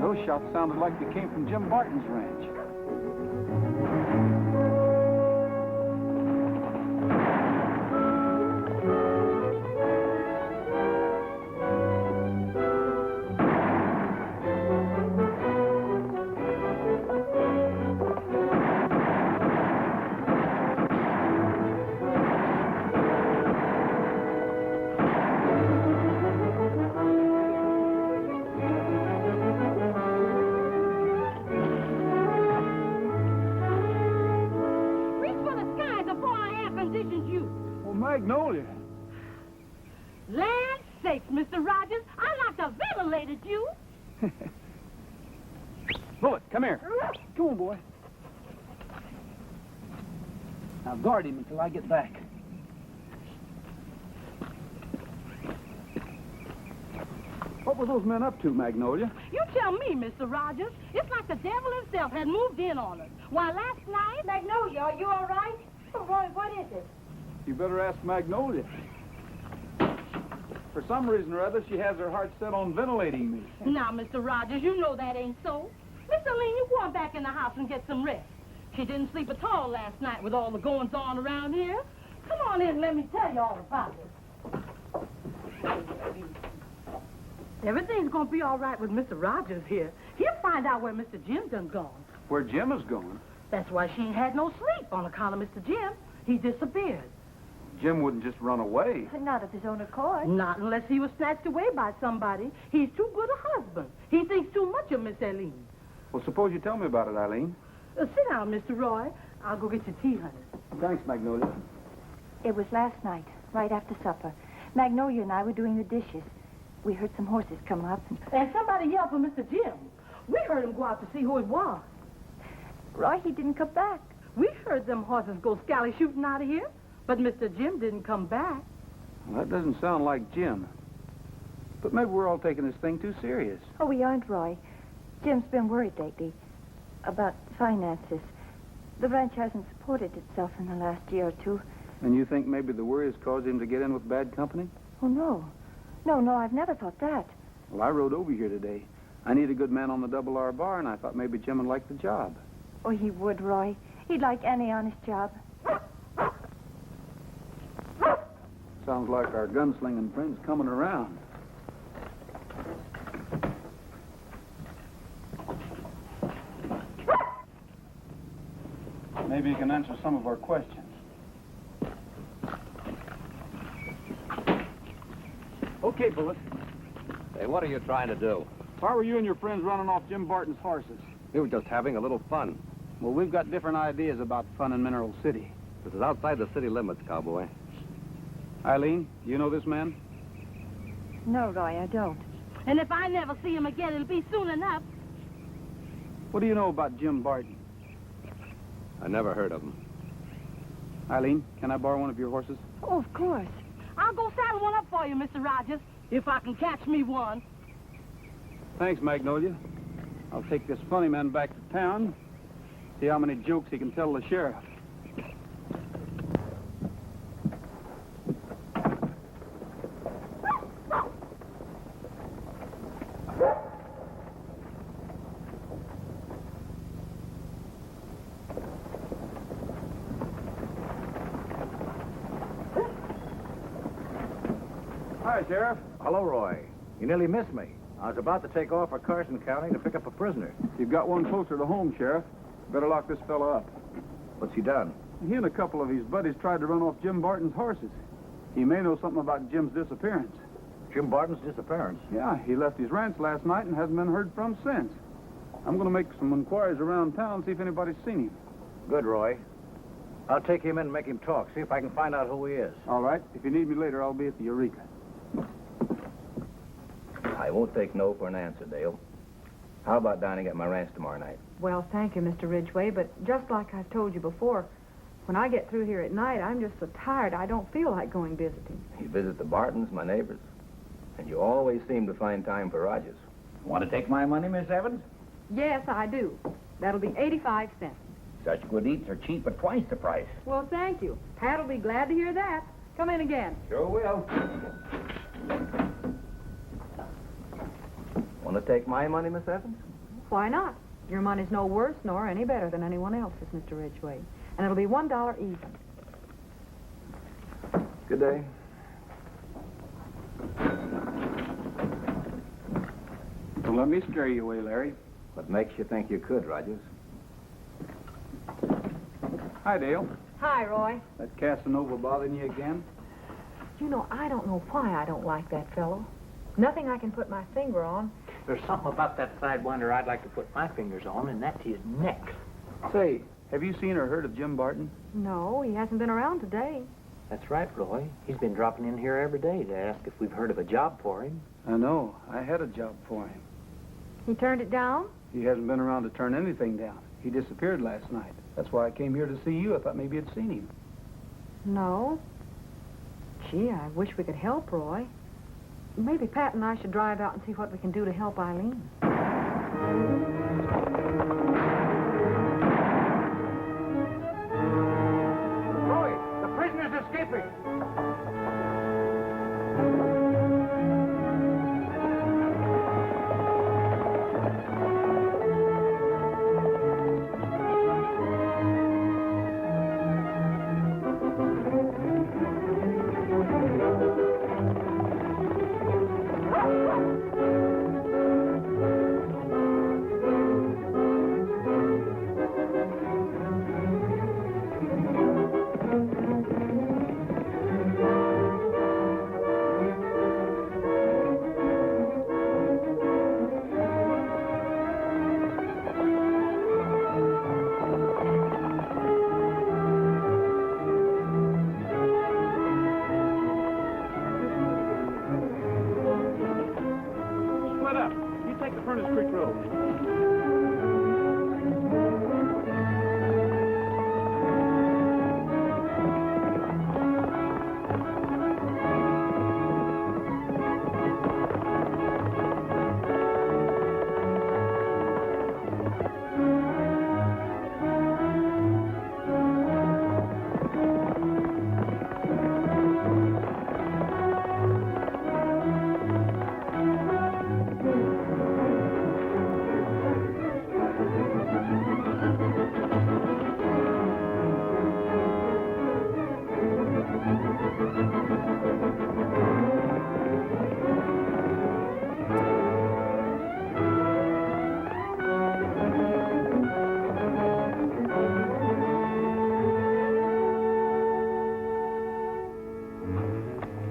Those shots sounded like they came from Jim Barton's ranch. Magnolia. Land sakes, Mr. Rogers, I like to ventilated you. Bullet, come here. Come on, boy. Now guard him until I get back. What were those men up to, Magnolia? You tell me, Mr. Rogers. It's like the devil himself had moved in on us. Why, last night... Magnolia, are you all right? Oh, Roy, what is it? You better ask Magnolia. For some reason or other, she has her heart set on ventilating me. Now, Mr. Rogers, you know that ain't so. Miss Aline, you go on back in the house and get some rest. She didn't sleep at all last night with all the goings-on around here. Come on in and let me tell you all about it. Everything's gonna be all right with Mr. Rogers here. He'll find out where Mr. Jim done gone. Where Jim is gone? That's why she ain't had no sleep on account of Mr. Jim. He disappeared. Jim wouldn't just run away. Not of his own accord. Not unless he was snatched away by somebody. He's too good a husband. He thinks too much of Miss Eileen. Well, suppose you tell me about it, Eileen. Sit down, Mr. Roy. I'll go get your tea, honey. Thanks, Magnolia. It was last night, right after supper. Magnolia and I were doing the dishes. We heard some horses come up. And somebody yelled for Mr. Jim. We heard him go out to see who it was. Roy, he didn't come back. We heard them horses go scally shooting out of here. But Mr. Jim didn't come back. Well, that doesn't sound like Jim. But maybe we're all taking this thing too serious. Oh, we aren't, Roy. Jim's been worried lately about finances. The ranch hasn't supported itself in the last year or two. And you think maybe the worry has caused him to get in with bad company? Oh, no. No, I've never thought that. Well, I rode over here today. I need a good man on the Double R bar, and I thought maybe Jim would like the job. Oh, he would, Roy. He'd like any honest job. Sounds like our gunslinging friend's coming around. Maybe you can answer some of our questions. Okay, Bullet. Hey, what are you trying to do? Why were you and your friends running off Jim Barton's horses? We were just having a little fun. Well, we've got different ideas about fun in Mineral City. This is outside the city limits, cowboy. Eileen, do you know this man? No, Roy, I don't. And if I never see him again, it'll be soon enough. What do you know about Jim Barton? I never heard of him. Eileen, can I borrow one of your horses? Oh, of course. I'll go saddle one up for you, Mr. Rogers, if I can catch me one. Thanks, Magnolia. I'll take this funny man back to town, see how many jokes he can tell the sheriff. Hi, Sheriff. Hello, Roy. You nearly missed me. I was about to take off for Carson County to pick up a prisoner. You've got one closer to home, Sheriff. Better lock this fella up. What's he done? He and a couple of his buddies tried to run off Jim Barton's horses. He may know something about Jim's disappearance. Jim Barton's disappearance? Yeah, he left his ranch last night and hasn't been heard from since. I'm going to make some inquiries around town, see if anybody's seen him. Good, Roy. I'll take him in and make him talk, see if I can find out who he is. All right. If you need me later, I'll be at the Eureka. I won't take no for an answer, Dale. How about dining at my ranch tomorrow night? Well, thank you, Mr. Ridgway, but just like I've told you before, When I get through here at night, I'm just so tired I don't feel like going visiting. You visit the Bartons, my neighbors. And you always seem to find time for Rogers. Want to take my money, Miss Evans? Yes, I do. That'll be 85 cents. Such good eats are cheap at twice the price. Well, thank you. Pat'll be glad to hear that. Come in again. Sure will. Want to take my money, Miss Evans? Why not? Your money's no worse nor any better than anyone else's, Mr. Ridgway. And it'll be $1 even. Good day. Don't let me scare you away, Larry. What makes you think you could, Rogers? Hi, Dale. Hi, Roy. That Casanova bothering you again? You know, I don't know why I don't like that fellow. Nothing I can put my finger on. There's something about that sidewinder I'd like to put my fingers on, and that's his neck. Say, have you seen or heard of Jim Barton? No, he hasn't been around today. That's right, Roy. He's been dropping in here every day to ask if we've heard of a job for him. I know. I had a job for him. He turned it down? He hasn't been around to turn anything down. He disappeared last night. That's why I came here to see you. I thought maybe you'd seen him. No. Gee, I wish we could help, Roy. Maybe Pat and I should drive out and see what we can do to help Eileen. Roy, the prisoner's escaping. Split up. You take the Furnace Creek Road.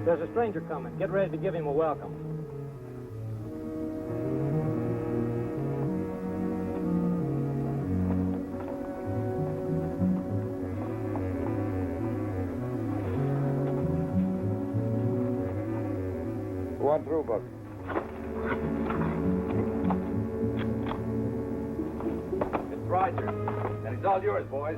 There's a stranger coming. Get ready to give him a welcome. Go on through, Buck. It's Rogers. And it's all yours, boys.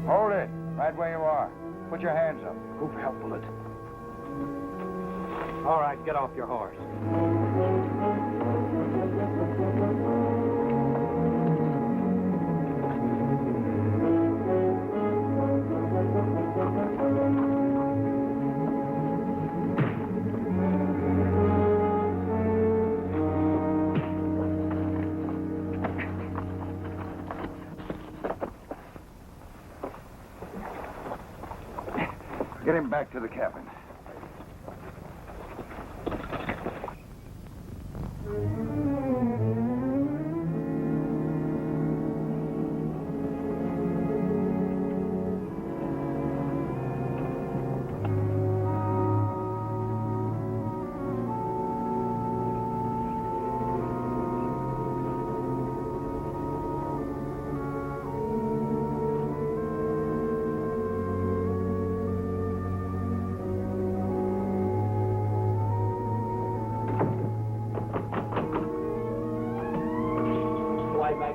Hold it. Right where you are. Put your hands up. Who'll help pull it? All right, get off your horse. Get him back to the cabin.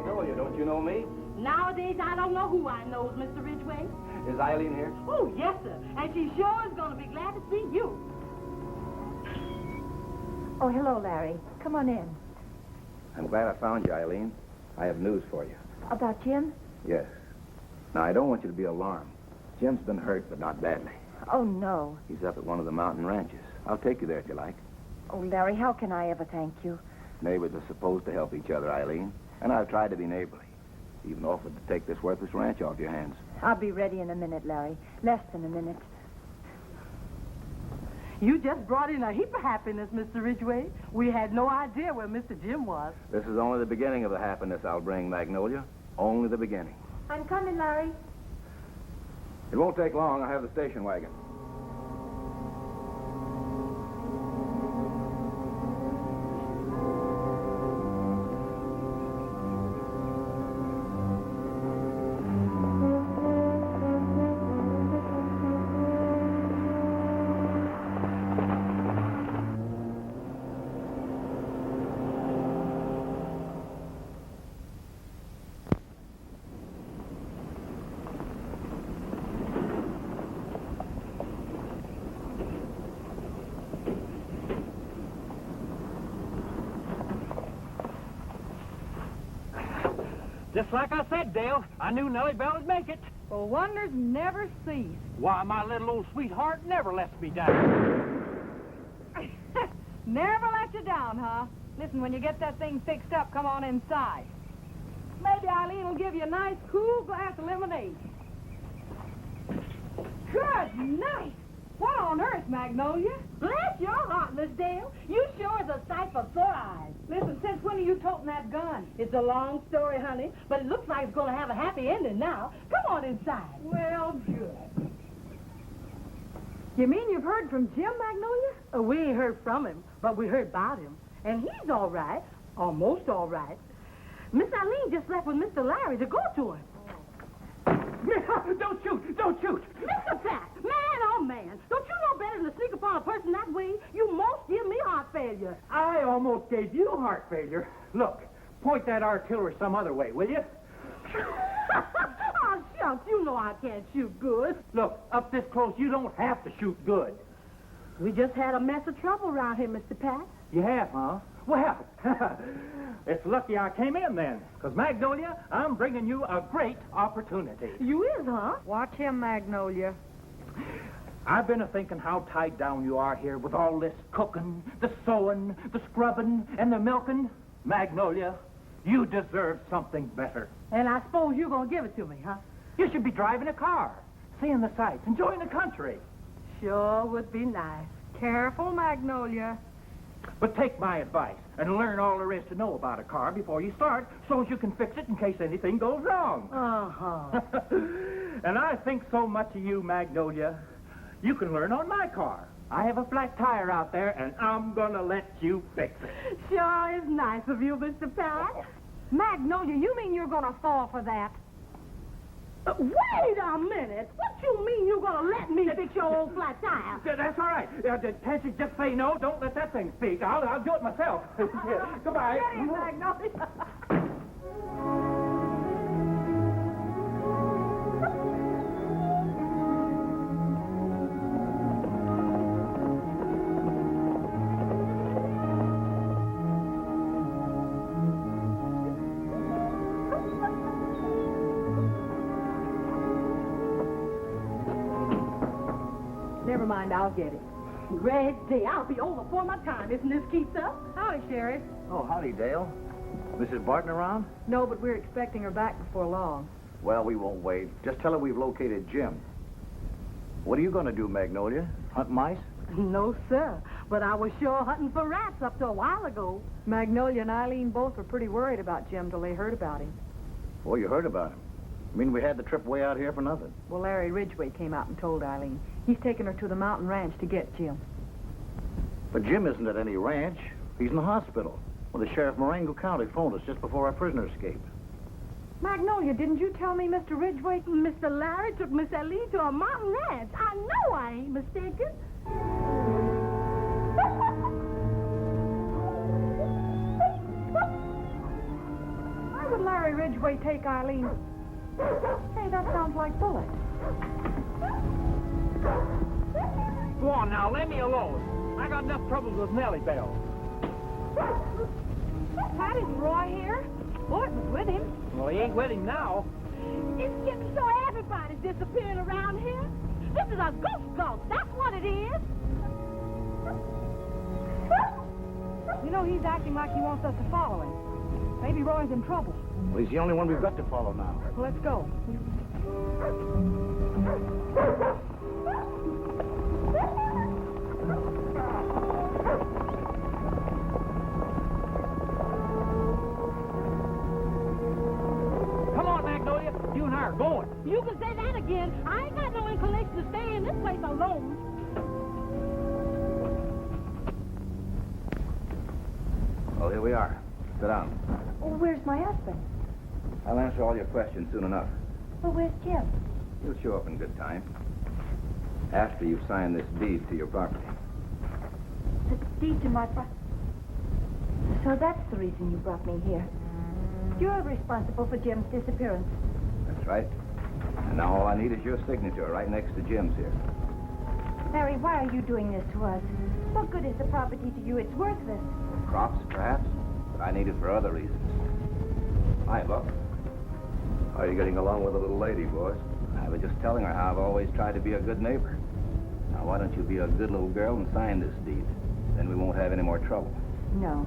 Magnolia, don't you know me? Nowadays, I don't know who I knows, Mr. Ridgway. Is Eileen here? Oh, yes, sir. And she sure is going to be glad to see you. Oh, hello, Larry. Come on in. I'm glad I found you, Eileen. I have news for you. About Jim? Yes. Now, I don't want you to be alarmed. Jim's been hurt, but not badly. Oh, no. He's up at one of the mountain ranches. I'll take you there if you like. Oh, Larry, how can I ever thank you? Neighbors are supposed to help each other, Eileen. And I've tried to be neighborly. Even offered to take this worthless ranch off your hands. I'll be ready in a minute, Larry. Less than a minute. You just brought in a heap of happiness, Mr. Ridgway. We had no idea where Mr. Jim was. This is only the beginning of the happiness I'll bring, Magnolia. Only the beginning. I'm coming, Larry. It won't take long. I have the station wagon. Just like I said, Dale, I knew Nellie Bell would make it. Well, wonders never cease. Why, my little old sweetheart never lets me down. Never let you down, huh? Listen, when you get that thing fixed up, come on inside. Maybe Eileen will give you a nice, cool glass of lemonade. Good night! What on earth, Magnolia? Bless your heart, Miss Dale. You sure is a sight for sore eyes. Listen, since when are you toting that gun? It's a long story, honey, but it looks like it's going to have a happy ending now. Come on inside. Well, good. You mean you've heard from Jim, Magnolia? We ain't heard from him, but we heard about him. And he's all right. Almost all right. Miss Eileen just left with Mr. Larry to go to him. Don't shoot! Don't shoot! Mr. Pat, man, oh man, don't you know better than to sneak upon a person that way? You most give me heart failure. I almost gave you heart failure. Look, point that artillery some other way, will you? Oh, shucks, you know I can't shoot good. Look, up this close, you don't have to shoot good. We just had a mess of trouble around here, Mr. Pat. You have, huh? Well, it's lucky I came in then. Because, Magnolia, I'm bringing you a great opportunity. You is, huh? Watch him, Magnolia. I've been a-thinking how tied down you are here with all this cooking, the sewing, the scrubbing, and the milking. Magnolia, you deserve something better. And I suppose you're going to give it to me, huh? You should be driving a car, seeing the sights, enjoying the country. Sure would be nice. Careful, Magnolia. But take my advice and learn all there is to know about a car before you start so as you can fix it in case anything goes wrong. Uh-huh. And I think so much of you, Magnolia, you can learn on my car. I have a flat tire out there, and I'm going to let you fix it. Sure is nice of you, Mr. Pat. Magnolia, you mean you're going to fall for that? Wait a minute. What you mean you're going to let me fix your old flat tire? That's all right. Can't you just say no? Don't let that thing speak. I'll do it myself. Goodbye. Get him, Magnolia. Never mind, I'll get it. Great day. I'll be over for my time if this keeps up. Howdy, Sheriff. Oh, howdy, Dale. Mrs. Barton around? No, but we're expecting her back before long. Well, we won't wait. Just tell her we've located Jim. What are you going to do, Magnolia? Hunt mice? No, sir. But I was sure hunting for rats up to a while ago. Magnolia and Eileen both were pretty worried about Jim till they heard about him. Oh, you heard about him. I mean, we had the trip way out here for nothing. Well, Larry Ridgway came out and told Eileen. He's taking her to the mountain ranch to get Jim. But Jim isn't at any ranch. He's in the hospital. Well, the sheriff of Marengo County phoned us just before our prisoner escaped. Magnolia, didn't you tell me Mr. Ridgway? Mr. Larry took Miss Eileen to a mountain ranch. I know I ain't mistaken. I would Larry Ridgway take Eileen? Hey, that sounds like Bullet. Go on now, leave me alone. I got enough troubles with Nellie Bell. Pat, isn't Roy here? Bullet was with him. Well, he ain't with him now. It's getting so everybody's disappearing around here. This is a ghost gulch. That's what it is. You know, he's acting like he wants us to follow him. Maybe Roy's in trouble. Well, he's the only one we've got to follow now. Well, let's go. Come on, Magnolia. You and I are going. You can say that again. I ain't got no inclination to stay in this place alone. Well, here we are. Sit down. Oh, where's my husband? I'll answer all your questions soon enough. Well, where's Jim? He'll show up in good time. After you've signed this deed to your property. The deed to my So that's the reason you brought me here. You're responsible for Jim's disappearance. That's right. And now all I need is your signature right next to Jim's here. Larry, why are you doing this to us? What good is the property to you? It's worthless. Crops, perhaps, but I need it for other reasons. Hi, Buck. How are you getting along with the little lady, boys? I was just telling her how I've always tried to be a good neighbor. Now, why don't you be a good little girl and sign this deed? Then we won't have any more trouble. No.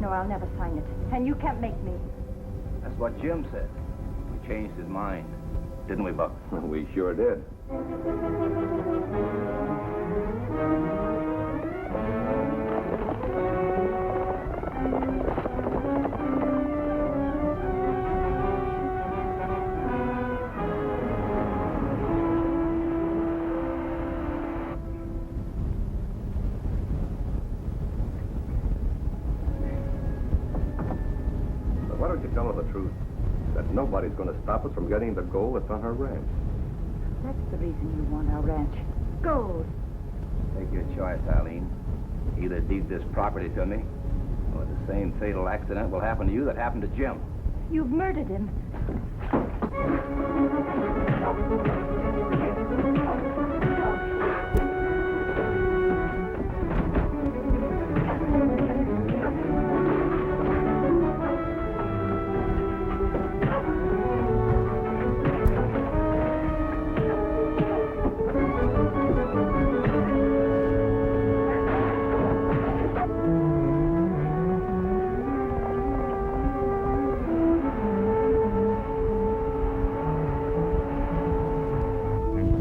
No, I'll never sign it. And you can't make me. That's what Jim said. We changed his mind. Didn't we, Buck? We sure did. Why don't you tell her the truth? That nobody's going to stop us from getting the gold that's on her ranch. That's the reason you want our ranch. Gold. Take your choice, Eileen. Either deed this property to me, or the same fatal accident will happen to you that happened to Jim. You've murdered him.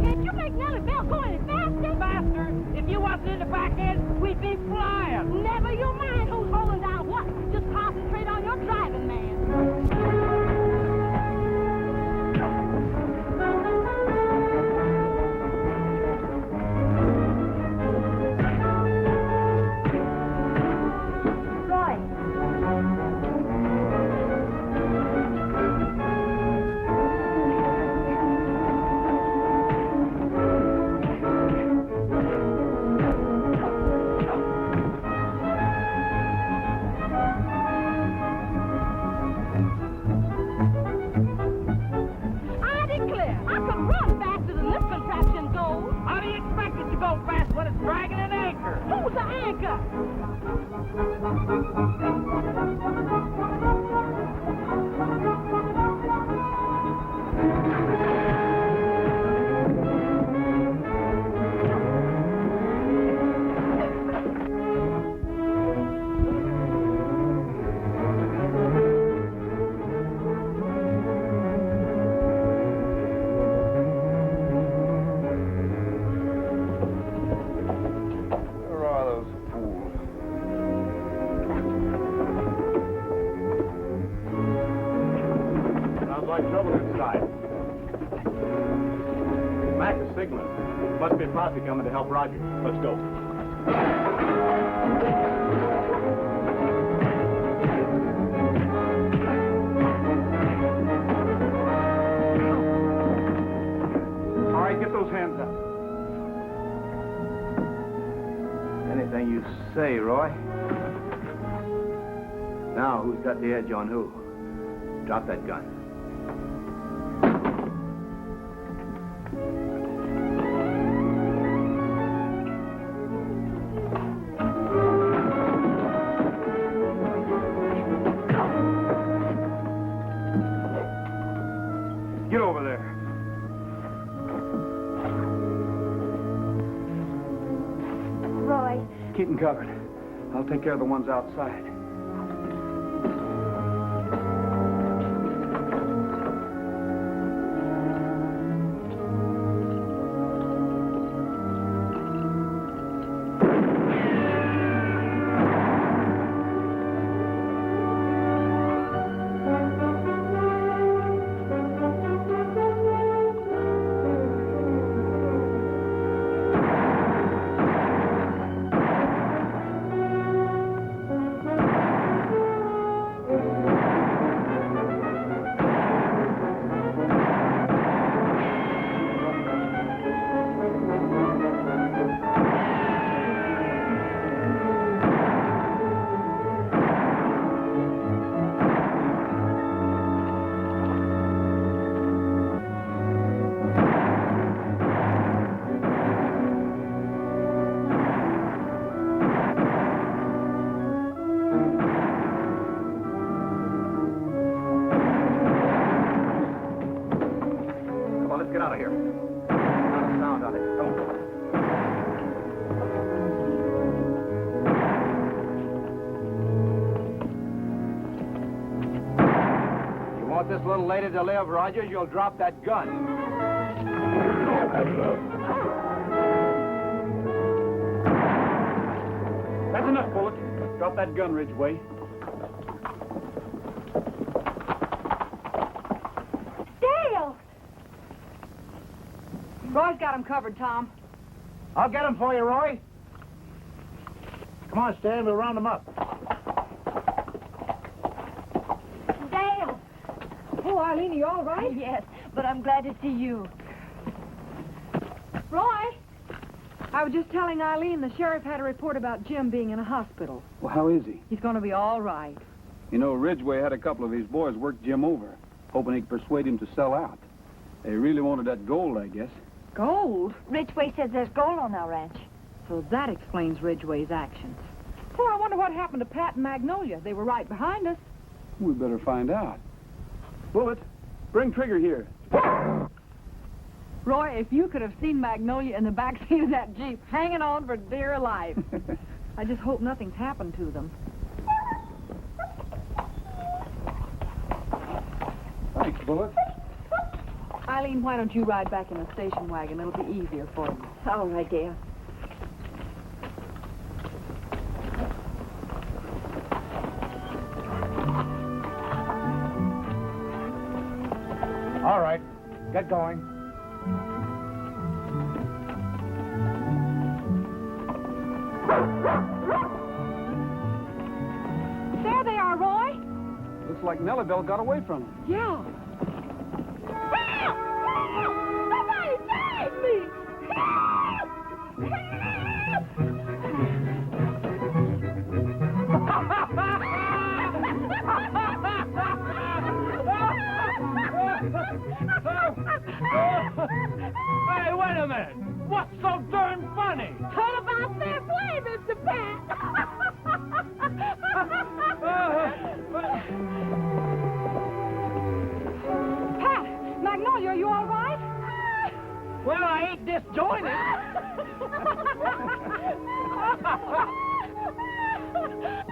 Can't you make Nellie Bell go any faster? Faster? If you wasn't in the back end, we'd be flying. Never you mind who's holding down what. Just concentrate on your driving, man. Roy. I declare, I could run faster than this contraption goes. How do you expect it to go fast when it's dragging an anchor? Who's the anchor? Where are those fools? Sounds like trouble inside. Mac is signaling. Must be a posse coming to help Roger. Let's go. All right, get those hands up. Anything you say, Roy. Now, who's got the edge on who? Drop that gun. Get over there. Roy, Keep them covered. I'll take care of the ones outside. Get out of here. Not a sound on it. Come on. You want this little lady to live, Rogers, you'll drop that gun. That's enough, Bullet. Drop that gun, Ridgway. Roy's got him covered, Tom. I'll get him for you, Roy. Come on, Stan, we'll round him up. Dale! Oh, Eileen, are you all right? Yes, but I'm glad to see you. Roy! I was just telling Eileen the sheriff had a report about Jim being in a hospital. Well, how is he? He's going to be all right. You know, Ridgway had a couple of his boys work Jim over, hoping he could persuade him to sell out. They really wanted that gold, I guess. Gold? Ridgway says there's gold on our ranch. So that explains Ridgway's actions. Well, I wonder what happened to Pat and Magnolia. They were right behind us. We better find out. Bullet, bring Trigger here. Roy, if you could have seen Magnolia in the back seat of that Jeep, hanging on for dear life. I just hope nothing's happened to them. Thanks, Bullet. Eileen, why don't you ride back in the station wagon? It'll be easier for you. All right, dear. All right, get going. There they are, Roy. Looks like Nellybelle got away from him. Yeah. Somebody save me! Hey, wait a minute. What's so darn funny? Turn about fair play, Mr. Pat! Pat, Magnolia, are you all right? Well, I ain't disjointed.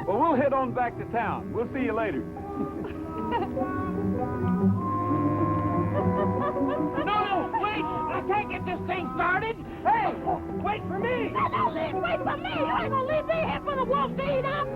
Well, we'll head on back to town. We'll see you later. No, wait! I can't get this thing started. Hey, wait for me. No, wait for me! You ain't gonna leave me here for the wolf to eat up!